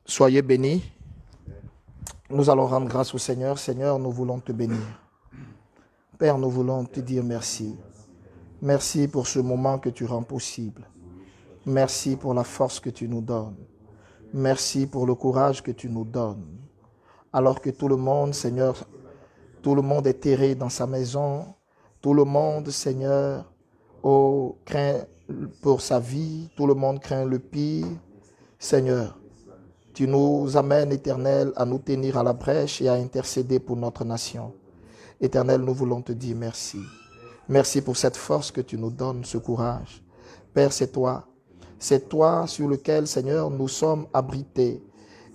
Soyez bénis. Nous allons rendre grâce au Seigneur. Seigneur, nous voulons te bénir. Père, nous voulons te dire merci. Merci pour ce moment que tu rends possible. Merci pour la force que tu nous donnes. Merci pour le courage que tu nous donnes. Alors que tout le monde, Seigneur, tout le monde est terré dans sa maison. Tout le monde, Seigneur, craint pour sa vie. Tout le monde craint le pire. Seigneur, tu nous amènes, Éternel, à nous tenir à la brèche et à intercéder pour notre nation. Éternel, nous voulons te dire merci. Merci pour cette force que tu nous donnes, ce courage. Père, c'est toi. C'est toi sur lequel, Seigneur, nous sommes abrités.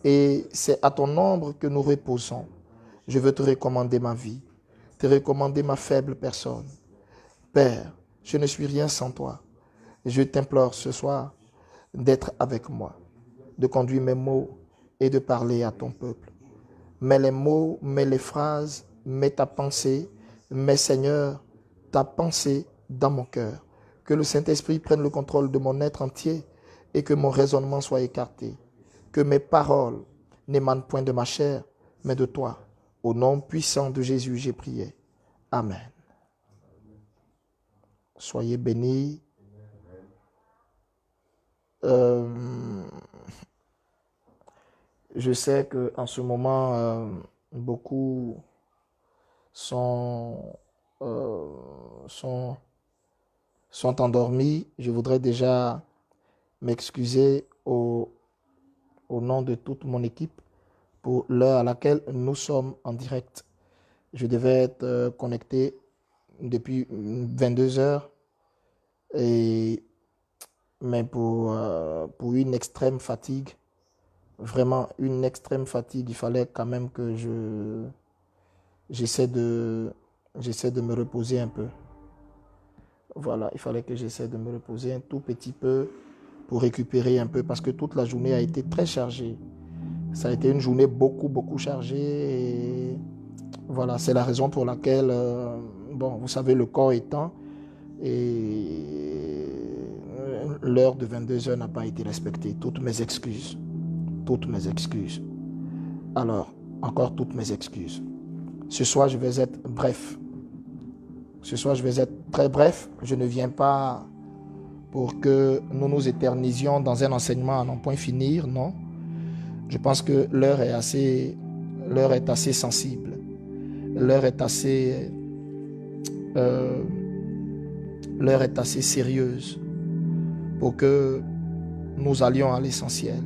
Et c'est à ton ombre que nous reposons. Je veux te recommander ma vie, te recommander ma faible personne. Père, je ne suis rien sans toi. Je t'implore ce soir d'être avec moi, de conduire mes mots et de parler à ton peuple. Mets les mots, mets les phrases, mets ta pensée, mets, Seigneur, ta pensée dans mon cœur. Que le Saint-Esprit prenne le contrôle de mon être entier et que mon raisonnement soit écarté. Que mes paroles n'émanent point de ma chair, mais de toi. Au nom puissant de Jésus, j'ai prié. Amen. Soyez bénis. Je sais qu'en ce moment, beaucoup sont endormis. Je voudrais déjà m'excuser au nom de toute mon équipe pour l'heure à laquelle nous sommes en direct. Je devais être connecté depuis 22 heures, mais pour une extrême fatigue, vraiment une extrême fatigue, il fallait quand même que j'essaie de me reposer un peu. Voilà, il fallait que j'essaie de me reposer un tout petit peu pour récupérer un peu parce que toute la journée a été très chargée. Ça a été une journée beaucoup chargée et voilà, c'est la raison pour laquelle, bon, vous savez, le corps étant et l'heure de 22 heures n'a pas été respectée. Toutes mes excuses. Alors, encore toutes mes excuses. Ce soir, je vais être bref. Ce soir, je vais être très bref. Je ne viens pas pour que nous nous éternisions dans un enseignement à n'en point finir, non. Je pense que l'heure est assez sensible. L'heure est assez sérieuse pour que nous allions à l'essentiel.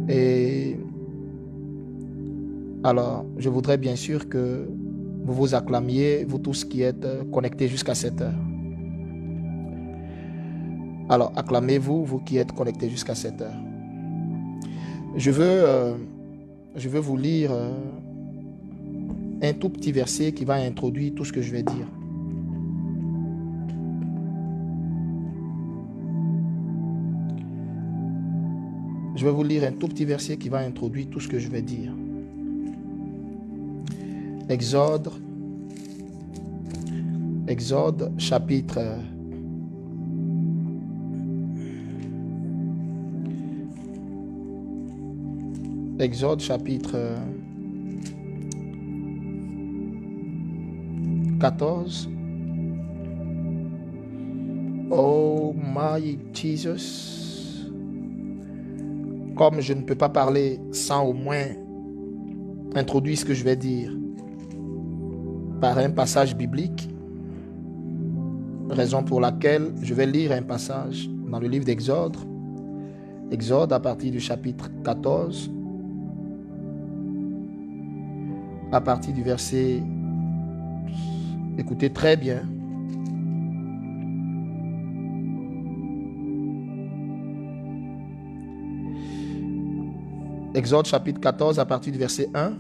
Et alors, je voudrais bien sûr que vous vous acclamiez, vous tous qui êtes connectés jusqu'à cette heure. Alors, acclamez-vous, vous qui êtes connectés jusqu'à cette heure. Je veux vous lire un tout petit verset qui va introduire tout ce que je vais dire. Je vais vous lire un tout petit verset qui va introduire tout ce que je vais dire. Exode chapitre 14. Oh my Jesus. Comme je ne peux pas parler sans au moins introduire ce que je vais dire par un passage biblique, raison pour laquelle je vais lire un passage dans le livre d'Exode. Exode à partir du chapitre 14, à partir du verset, écoutez très bien. Exode chapitre 14 à partir du verset 1.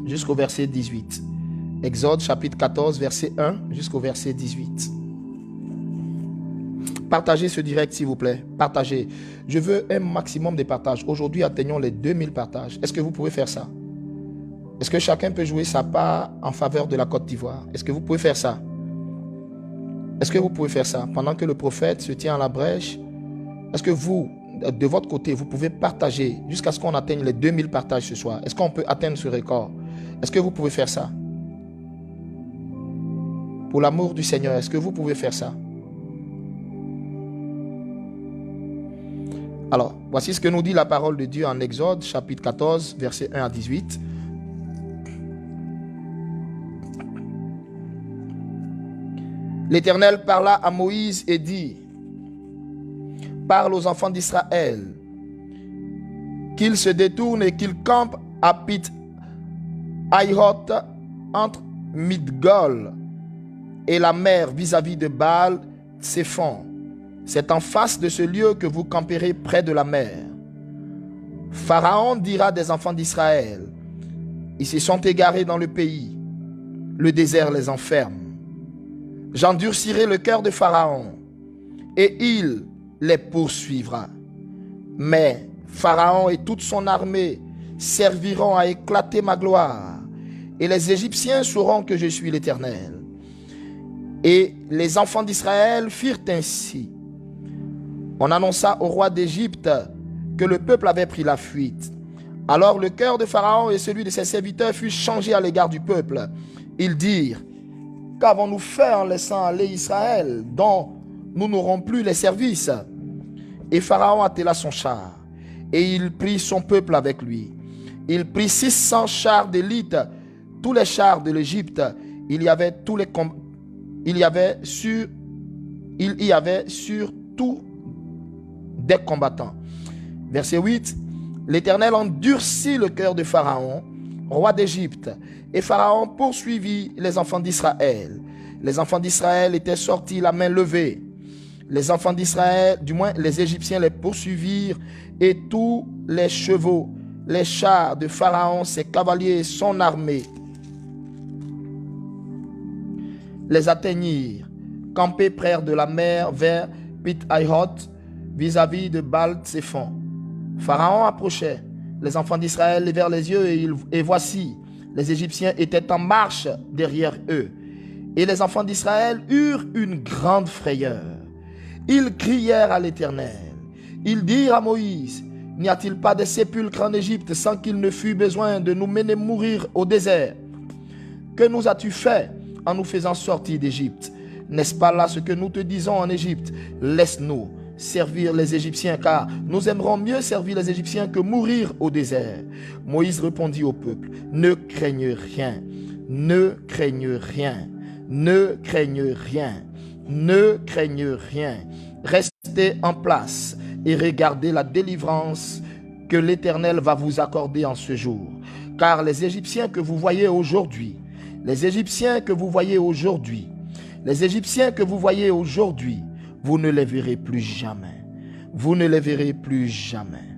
Jusqu'au verset 18. Exode chapitre 14 verset 1 jusqu'au verset 18. Partagez ce direct, s'il vous plaît. Partagez. Je veux un maximum de partages. Aujourd'hui, atteignons les 2000 partages. Est-ce que vous pouvez faire ça? Est-ce que chacun peut jouer sa part en faveur de la Côte d'Ivoire? Est-ce que vous pouvez faire ça? Est-ce que vous pouvez faire ça? Pendant que le prophète se tient à la brèche, est-ce que vous, de votre côté, vous pouvez partager jusqu'à ce qu'on atteigne les 2000 partages ce soir? Est-ce qu'on peut atteindre ce record? Est-ce que vous pouvez faire ça? Pour l'amour du Seigneur, est-ce que vous pouvez faire ça? Alors, voici ce que nous dit la parole de Dieu en Exode, chapitre 14, versets 1 à 18. L'Éternel parla à Moïse et dit: parle aux enfants d'Israël qu'ils se détournent et qu'ils campent à Pit-Hahiroth entre Midgol et la mer vis-à-vis de Baal-Tsephon. C'est en face de ce lieu que vous camperez près de la mer. Pharaon dira des enfants d'Israël: ils se sont égarés dans le pays, le désert les enferme. J'endurcirai le cœur de Pharaon et il les poursuivra. Mais Pharaon et toute son armée serviront à éclater ma gloire, et les Égyptiens sauront que je suis l'Éternel. Et les enfants d'Israël firent ainsi. On annonça au roi d'Égypte que le peuple avait pris la fuite. Alors le cœur de Pharaon et celui de ses serviteurs fut changé à l'égard du peuple. Ils dirent: qu'avons-nous fait en laissant aller Israël, dont nous n'aurons plus les services? Et Pharaon attela son char, et il prit son peuple avec lui. Il prit 600 chars d'élite, tous les chars de l'Égypte. Il y avait surtout des combattants. Verset 8. L'Éternel endurcit le cœur de Pharaon, roi d'Égypte, et Pharaon poursuivit les enfants d'Israël. Les enfants d'Israël étaient sortis la main levée. Les enfants d'Israël, du moins les Égyptiens, les poursuivirent, et tous les chevaux, les chars de Pharaon, ses cavaliers et son armée les atteignirent, campés près de la mer vers Pit-Hahiroth, vis-à-vis de Baal-Tsephon. Pharaon approchait. Les enfants d'Israël levèrent les yeux et voici, les Égyptiens étaient en marche derrière eux. Et les enfants d'Israël eurent une grande frayeur. Ils crièrent à l'Éternel. Ils dirent à Moïse: n'y a-t-il pas de sépulcre en Égypte sans qu'il ne fût besoin de nous mener mourir au désert? Que nous as-tu fait en nous faisant sortir d'Égypte? N'est-ce pas là ce que nous te disons en Égypte? Laisse-nous servir les Égyptiens, car nous aimerons mieux servir les Égyptiens que mourir au désert. Moïse répondit au peuple: ne craignez rien, ne craignez rien, ne craignez rien, ne craignez rien. Restez en place et regardez la délivrance que l'Éternel va vous accorder en ce jour. Car les Égyptiens que vous voyez aujourd'hui, les Égyptiens que vous voyez aujourd'hui, les Égyptiens que vous voyez aujourd'hui, vous ne les verrez plus jamais. Vous ne les verrez plus jamais.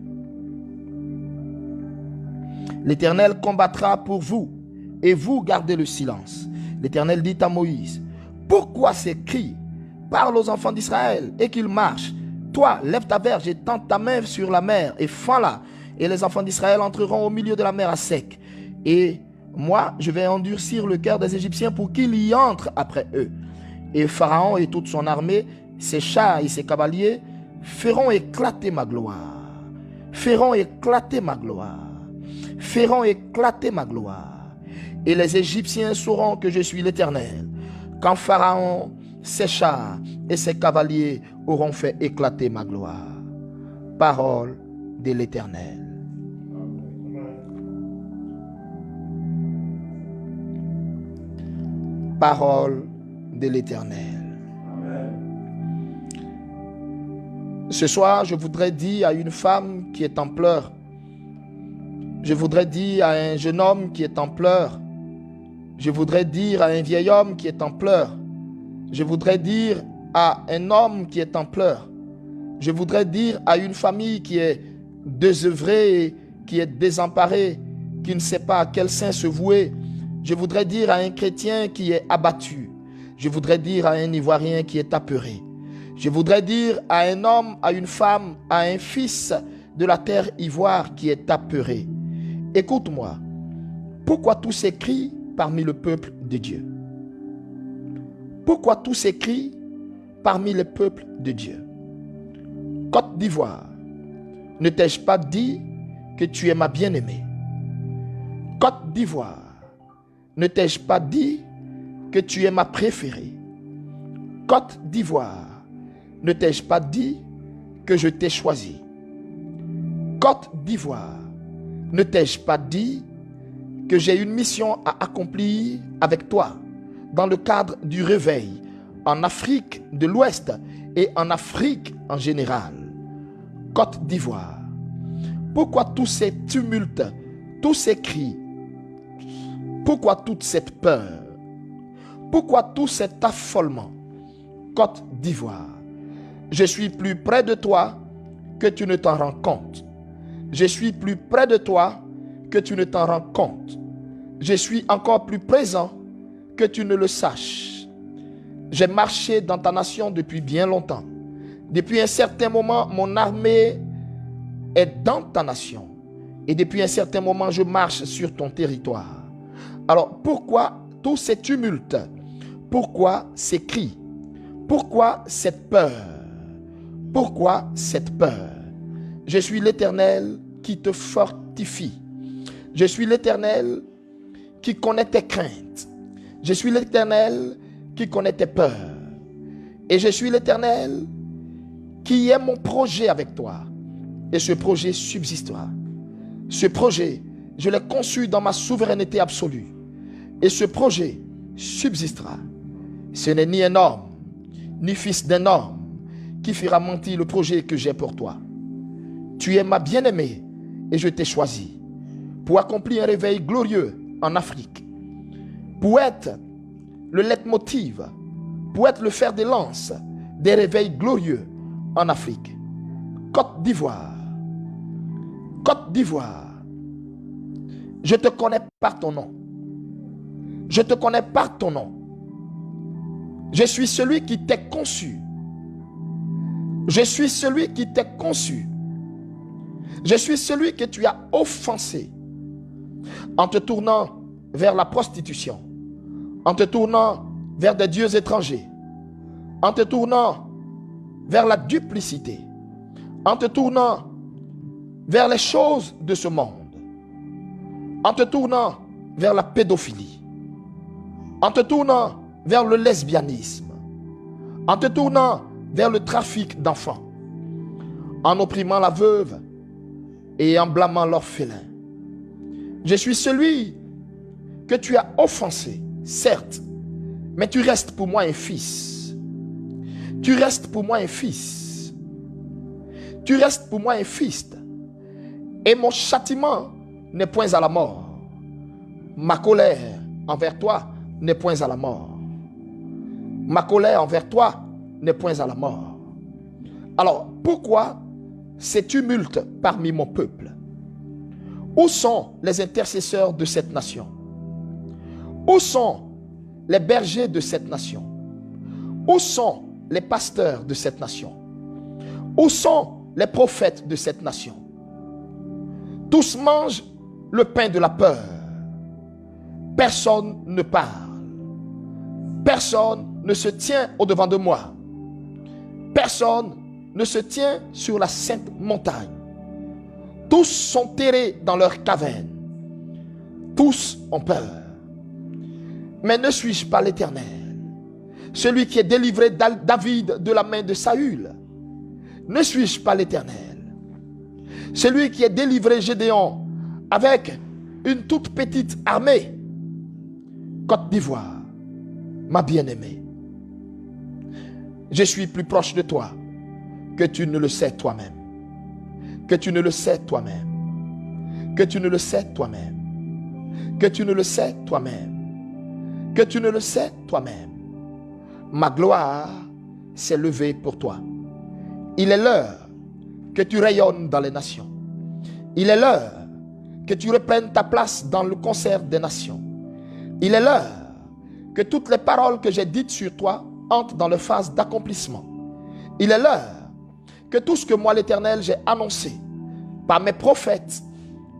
L'Éternel combattra pour vous, et vous gardez le silence. L'Éternel dit à Moïse: pourquoi ces cris? Parle aux enfants d'Israël et qu'ils marchent. Toi, lève ta verge et tends ta main sur la mer et fends-la. Et les enfants d'Israël entreront au milieu de la mer à sec. Et moi, je vais endurcir le cœur des Égyptiens pour qu'ils y entrent après eux. Et Pharaon et toute son armée, ses chars et ses cavaliers, feront éclater ma gloire. Feront éclater ma gloire. Feront éclater ma gloire. Et les Égyptiens sauront que je suis l'Éternel, quand Pharaon, ses chars et ses cavaliers auront fait éclater ma gloire. Parole de l'Éternel. Parole de l'Éternel. Ce soir, je voudrais dire à une femme qui est en pleurs, je voudrais dire à un jeune homme qui est en pleurs, je voudrais dire à un vieil homme qui est en pleurs, je voudrais dire à un homme qui est en pleurs, je voudrais dire à une famille qui est désœuvrée, qui est désemparée, qui ne sait pas à quel saint se vouer. Je voudrais dire à un chrétien qui est abattu. Je voudrais dire à un Ivoirien qui est apeuré. Je voudrais dire à un homme, à une femme, à un fils de la terre ivoire qui est apeuré, écoute-moi, pourquoi tous ces cris parmi le peuple de Dieu? Pourquoi tous ces cris parmi le peuple de Dieu? Côte d'Ivoire, ne t'ai-je pas dit que tu es ma bien-aimée? Côte d'Ivoire, ne t'ai-je pas dit que tu es ma préférée? Côte d'Ivoire, ne t'ai-je pas dit que je t'ai choisi? Côte d'Ivoire, ne t'ai-je pas dit que j'ai une mission à accomplir avec toi dans le cadre du réveil en Afrique de l'Ouest et en Afrique en général? Côte d'Ivoire, pourquoi tous ces tumultes, tous ces cris? Pourquoi toute cette peur? Pourquoi tout cet affolement? Côte d'Ivoire, je suis plus près de toi que tu ne t'en rends compte. Je suis plus près de toi que tu ne t'en rends compte. Je suis encore plus présent que tu ne le saches. J'ai marché dans ta nation depuis bien longtemps. Depuis un certain moment, mon armée est dans ta nation. Et depuis un certain moment, je marche sur ton territoire. Alors, pourquoi tous ces tumultes? Pourquoi ces cris? Pourquoi cette peur? Pourquoi cette peur? Je suis l'Éternel qui te fortifie. Je suis l'Éternel qui connaît tes craintes. Je suis l'Éternel qui connaît tes peurs. Et je suis l'Éternel qui est mon projet avec toi. Et ce projet subsistera. Ce projet, je l'ai conçu dans ma souveraineté absolue. Et ce projet subsistera. Ce n'est ni un homme, ni fils d'un homme qui fera mentir le projet que j'ai pour toi. Tu es ma bien-aimée et je t'ai choisi pour accomplir un réveil glorieux en Afrique, pour être le leitmotiv, pour être le fer de lance des réveils glorieux en Afrique. Côte d'Ivoire, Côte d'Ivoire, je te connais par ton nom. Je te connais par ton nom. Je suis celui qui t'est conçu. Je suis celui qui t'est conçu. Je suis celui que tu as offensé en te tournant vers la prostitution, en te tournant vers des dieux étrangers, en te tournant vers la duplicité, en te tournant vers les choses de ce monde, en te tournant vers la pédophilie, en te tournant vers le lesbianisme, en te tournant vers le trafic d'enfants, en opprimant la veuve et en blâmant l'orphelin. Je suis celui que tu as offensé, certes, mais tu restes pour moi un fils. Tu restes pour moi un fils. Tu restes pour moi un fils. Et mon châtiment n'est point à la mort. Ma colère envers toi n'est point à la mort. Ma colère envers toi n'est point à la mort. Alors, pourquoi ces tumultes parmi mon peuple? Où sont les intercesseurs de cette nation? Où sont les bergers de cette nation? Où sont les pasteurs de cette nation? Où sont les prophètes de cette nation? Tous mangent le pain de la peur. Personne ne parle. Personne ne se tient au-devant de moi. Personne ne se tient sur la sainte montagne. Tous sont terrés dans leur caverne. Tous ont peur. Mais ne suis-je pas l'Éternel, celui qui est délivré David de la main de Saül? Ne suis-je pas l'Éternel, celui qui est délivré Gédéon avec une toute petite armée? Côte d'Ivoire, ma bien-aimée, je suis plus proche de toi que tu ne le sais toi-même. Que tu ne le sais toi-même. Que tu ne le sais toi-même. Que tu ne le sais toi-même. Que tu ne le sais toi-même. Ma gloire s'est levée pour toi. Il est l'heure que tu rayonnes dans les nations. Il est l'heure que tu reprennes ta place dans le concert des nations. Il est l'heure que toutes les paroles que j'ai dites sur toi entrent dans leur phase d'accomplissement. Il est l'heure que tout ce que moi, l'Éternel, j'ai annoncé par mes prophètes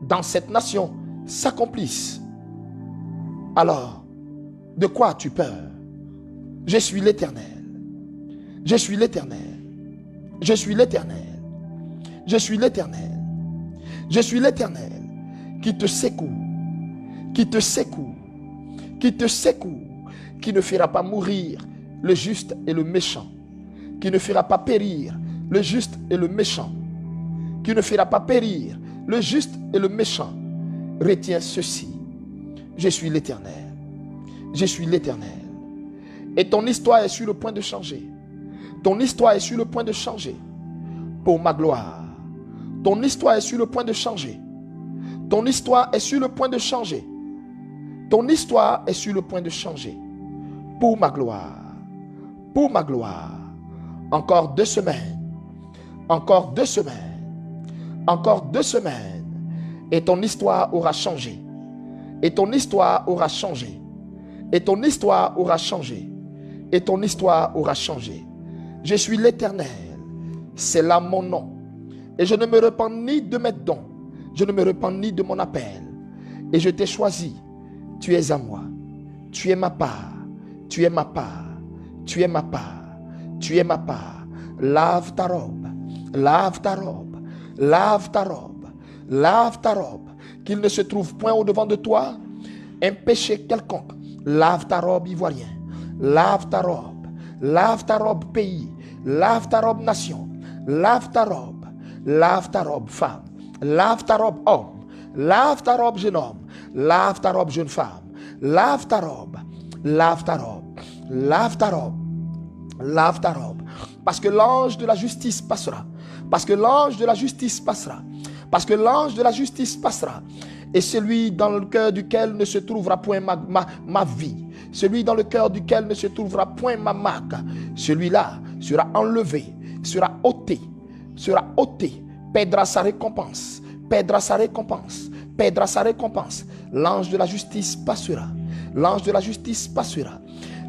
dans cette nation s'accomplisse. Alors, de quoi as-tu peur? Je suis l'Éternel. Je suis l'Éternel. Je suis l'Éternel. Je suis l'Éternel. Je suis l'Éternel qui te secoue, qui te secoue, qui te secoue, qui ne fera pas mourir le juste et le méchant, qui ne fera pas périr le juste et le méchant, qui ne fera pas périr le juste et le méchant. Retiens ceci, je suis l'Éternel, je suis l'Éternel. Et ton histoire est sur le point de changer. Ton histoire est sur le point de changer pour ma gloire. Ton histoire est sur le point de changer. Ton histoire est sur le point de changer. Ton histoire est sur le point de changer pour ma gloire. Pour ma gloire. Encore 2 semaines. Encore 2 semaines. Encore 2 semaines. Et ton histoire aura changé. Et ton histoire aura changé. Et ton histoire aura changé. Et ton histoire aura changé. Je suis l'Éternel. C'est là mon nom. Et je ne me repens ni de mes dons. Je ne me repens ni de mon appel. Et je t'ai choisi. Tu es à moi. Tu es ma part. Tu es ma part. Tu es ma part. Tu es ma part. Lave ta robe. Lave ta robe. Lave ta robe. Lave ta robe. Qu'il ne se trouve point au-devant de toi un péché quelconque. Lave ta robe ivoirien. Lave ta robe. Lave ta robe pays. Lave ta robe nation. Lave ta robe. Lave ta robe femme. Lave ta robe homme. Lave ta robe jeune homme. Lave ta robe jeune femme. Lave ta robe. Lave ta robe. Lave ta robe. Lave ta robe. Parce que l'ange de la justice passera. Parce que l'ange de la justice passera. Parce que l'ange de la justice passera. Et celui dans le cœur duquel ne se trouvera point ma vie. Celui dans le cœur duquel ne se trouvera point ma marque. Celui-là sera enlevé. Sera ôté. Sera ôté. Perdra sa récompense. Perdra sa récompense. Perdra sa récompense. L'ange de la justice passera. L'ange de la justice passera.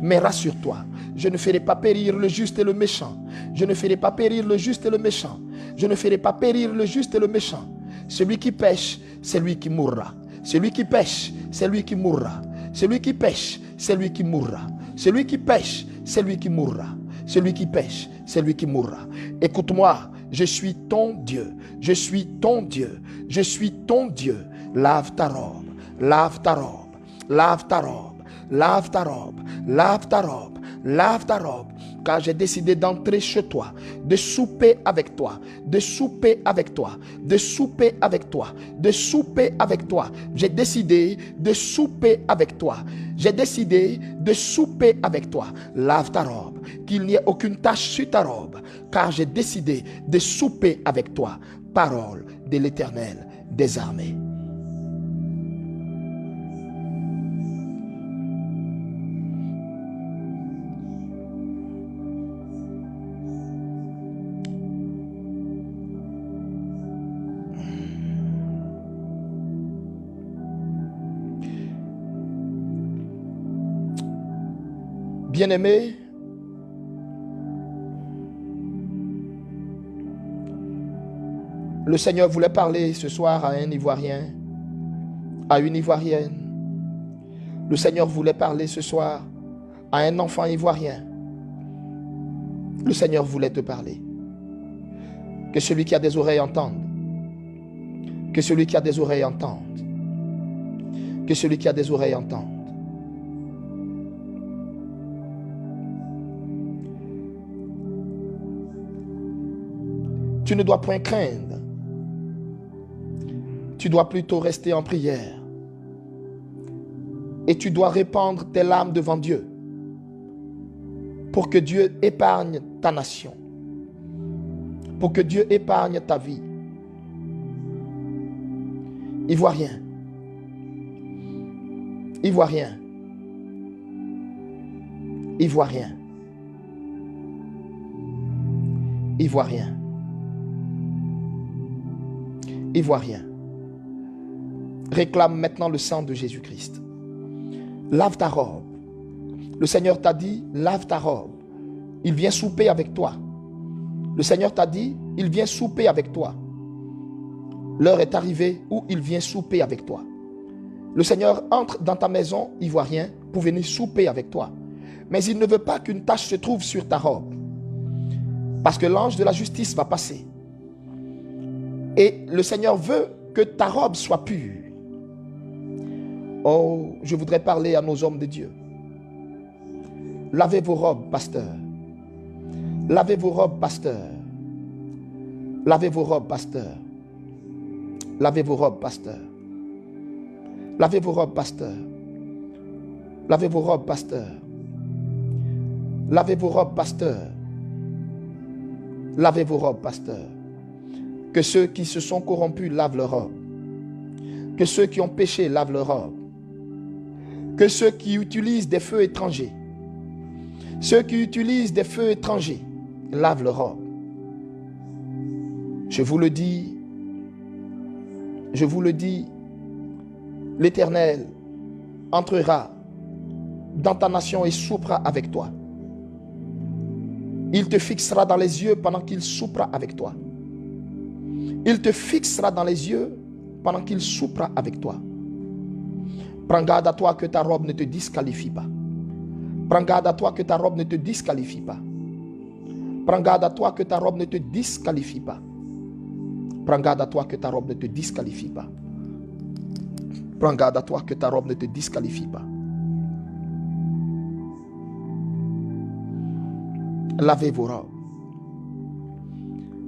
Mais rassure-toi, je ne ferai pas périr le juste et le méchant. Je ne ferai pas périr le juste et le méchant. Je ne ferai pas périr le juste et le méchant. Celui qui pêche, c'est lui qui mourra. Celui qui pêche, c'est lui qui mourra. Celui qui pêche, c'est lui qui mourra. Celui qui pêche, c'est lui qui mourra. Celui qui pêche, c'est lui qui mourra. Écoute-moi, je suis ton Dieu. Je suis ton Dieu. Je suis ton Dieu. Lave ta robe. Lave ta robe. Lave ta robe. Lave ta robe. Lave ta robe. Lave ta robe. Car j'ai décidé d'entrer chez toi, de souper avec toi, de souper avec toi, de souper avec toi, de souper avec toi. J'ai décidé de souper avec toi. J'ai décidé de souper avec toi. Lave ta robe, qu'il n'y ait aucune tache sur ta robe, car j'ai décidé de souper avec toi. Parole de l'Éternel des armées. Bien-aimé, le Seigneur voulait parler ce soir à un Ivoirien, à une Ivoirienne. Le Seigneur voulait parler ce soir à un enfant ivoirien. Le Seigneur voulait te parler. Que celui qui a des oreilles entende. Que celui qui a des oreilles entende. Que celui qui a des oreilles entende. Tu ne dois point craindre. Tu dois plutôt rester en prière. Et tu dois répandre tes larmes devant Dieu pour que Dieu épargne ta nation. Pour que Dieu épargne ta vie. Ivoirien. Ivoirien. Ivoirien. Ivoirien. Ivoirien. Réclame maintenant le sang de Jésus-Christ. Lave ta robe. Le Seigneur t'a dit, lave ta robe. Il vient souper avec toi. Le Seigneur t'a dit, il vient souper avec toi. L'heure est arrivée où il vient souper avec toi. Le Seigneur entre dans ta maison, ivoirien, pour venir souper avec toi. Mais il ne veut pas qu'une tache se trouve sur ta robe. Parce que l'ange de la justice va passer. Et le Seigneur veut que ta robe soit pure. Oh, je voudrais parler à nos hommes de Dieu. Lavez vos robes, pasteur. Lavez vos robes, pasteur. Lavez vos robes, pasteur. Lavez vos robes, pasteur. Lavez vos robes, pasteur. Lavez vos robes, pasteur. Lavez vos robes, pasteur. Lavez vos robes, pasteur. Que ceux qui se sont corrompus lavent leurs robes. Que ceux qui ont péché lavent leurs robes. Que ceux qui utilisent des feux étrangers, ceux qui utilisent des feux étrangers, lavent leurs robes. Je vous le dis, l'Éternel entrera dans ta nation et soupera avec toi. Il te fixera dans les yeux pendant qu'il soupera avec toi. Il te fixera dans les yeux pendant qu'il soupera avec toi. Prends garde à toi que ta robe ne te disqualifie pas. Prends garde à toi que ta robe ne te disqualifie pas. Prends garde à toi que ta robe ne te disqualifie pas. Prends garde à toi que ta robe ne te disqualifie pas. Prends garde à toi que ta robe ne te disqualifie pas. Lavez vos robes.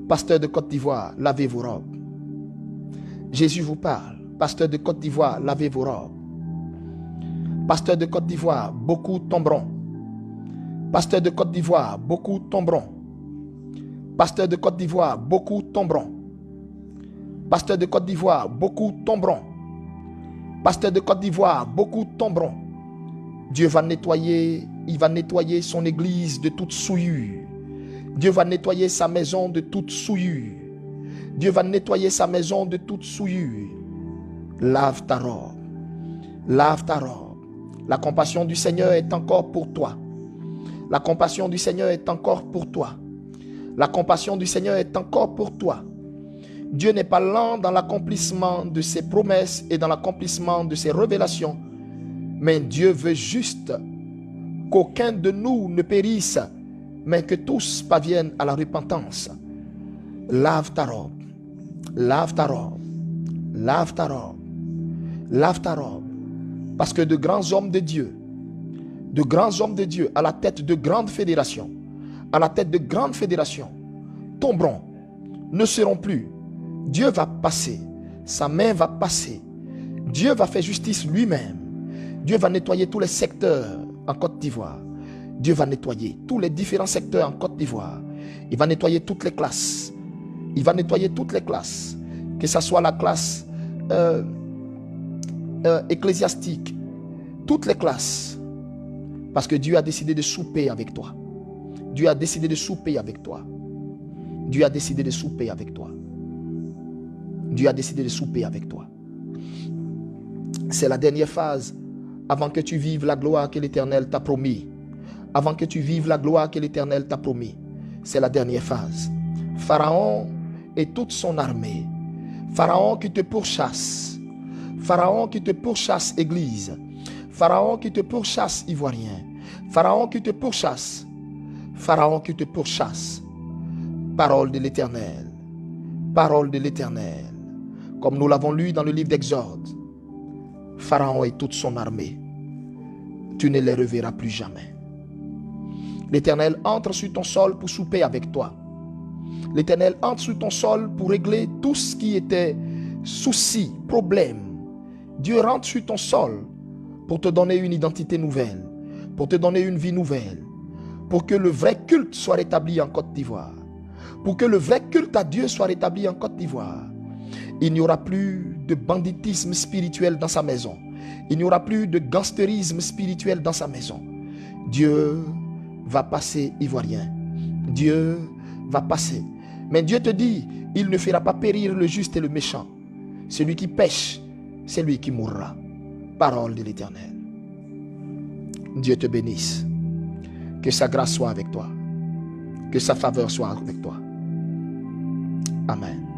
Pasteur de Côte d'Ivoire, lavez vos robes. Jésus vous parle. Pasteur de Côte d'Ivoire, lavez vos robes. Pasteur de Côte d'Ivoire, beaucoup tomberont. Pasteur de Côte d'Ivoire, beaucoup tomberont. Pasteur de Côte d'Ivoire, beaucoup tomberont. Pasteur de Côte d'Ivoire, beaucoup tomberont. Pasteur de Côte d'Ivoire, beaucoup tomberont. Dieu va nettoyer, il va nettoyer son église de toute souillure. Dieu va nettoyer sa maison de toute souillure. Dieu va nettoyer sa maison de toute souillure. Lave ta robe. Lave ta robe. La compassion du Seigneur est encore pour toi. La compassion du Seigneur est encore pour toi. La compassion du Seigneur est encore pour toi. Dieu n'est pas lent dans l'accomplissement de ses promesses et dans l'accomplissement de ses révélations. Mais Dieu veut juste qu'aucun de nous ne périsse, mais que tous parviennent à la repentance. Lave ta robe. Lave ta robe. Lave ta robe. Lave ta robe. Parce que de grands hommes de Dieu à la tête de grandes fédérations, tomberont, ne seront plus. Dieu va passer, sa main va passer. Dieu va faire justice lui-même. Dieu va nettoyer tous les secteurs en Côte d'Ivoire. Dieu va nettoyer tous les différents secteurs en Côte d'Ivoire. Il va nettoyer toutes les classes. Il va nettoyer toutes les classes. Que ce soit la classe ecclésiastique, toutes les classes, parce que Dieu a décidé de souper avec toi. Dieu a décidé de souper avec toi. Dieu a décidé de souper avec toi. Dieu a décidé de souper avec toi. C'est la dernière phase avant que tu vives la gloire que l'Éternel t'a promis. Avant que tu vives la gloire que l'Éternel t'a promis. C'est la dernière phase. Pharaon et toute son armée. Pharaon qui te pourchasse. Pharaon qui te pourchasse, Église. Pharaon qui te pourchasse, Ivoirien. Pharaon qui te pourchasse. Pharaon qui te pourchasse. Parole de l'Éternel. Parole de l'Éternel. Comme nous l'avons lu dans le livre d'Exode. Pharaon et toute son armée. Tu ne les reverras plus jamais. L'Éternel entre sur ton sol pour souper avec toi. L'Éternel entre sur ton sol pour régler tout ce qui était souci, problème. Dieu rentre sur ton sol pour te donner une identité nouvelle, pour te donner une vie nouvelle, pour que le vrai culte soit rétabli en Côte d'Ivoire, pour que le vrai culte à Dieu soit rétabli en Côte d'Ivoire. Il n'y aura plus de banditisme spirituel dans sa maison. Il n'y aura plus de gangstérisme spirituel dans sa maison. Dieu va passer, Ivoirien. Dieu va passer. Mais Dieu te dit, il ne fera pas périr le juste et le méchant. Celui qui pêche, c'est lui qui mourra. Parole de l'Éternel. Dieu te bénisse. Que sa grâce soit avec toi. Que sa faveur soit avec toi. Amen.